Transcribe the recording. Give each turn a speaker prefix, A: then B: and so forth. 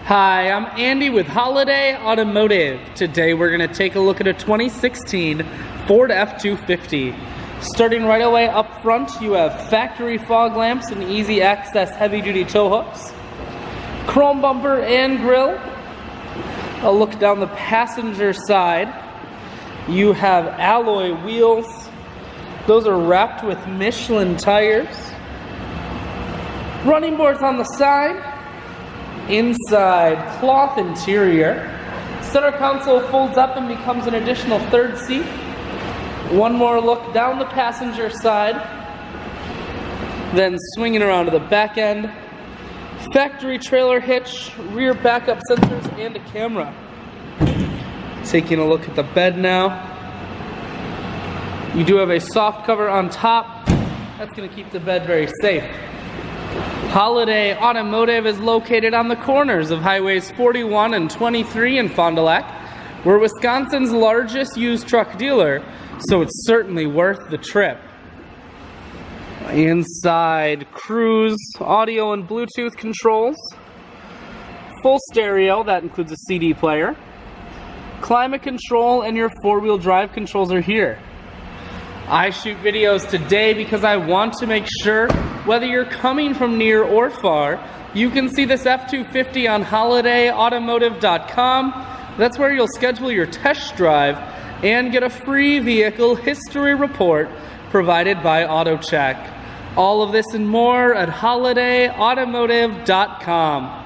A: Hi, I'm Andy with Holiday Automotive. Today we're going to take a look at a 2016 Ford F-250. Starting right away up front, you have factory fog lamps and easy access heavy-duty tow hooks, chrome bumper and grille. A look down the passenger side, you have alloy wheels. Those are wrapped with Michelin tires. Running boards on the side. Inside, cloth interior. Center console folds up and becomes an additional third seat. One more look down the passenger side. Then swinging around to the back end. Factory trailer hitch, rear backup sensors, and a camera. Taking a look at the bed now. You do have a soft cover on top. That's going to keep the bed very safe. Holiday Automotive is located on the corners of Highways 41 and 23 in Fond du Lac. We're Wisconsin's largest used truck dealer, so it's certainly worth the trip. Inside, cruise, audio and Bluetooth controls, full stereo, that includes a CD player, climate control, and your four-wheel drive controls are here. I shoot videos today because I want to make sure whether you're coming from near or far, you can see this F-250 on holidayautomotive.com. That's where you'll schedule your test drive and get a free vehicle history report provided by AutoCheck. All of this and more at holidayautomotive.com.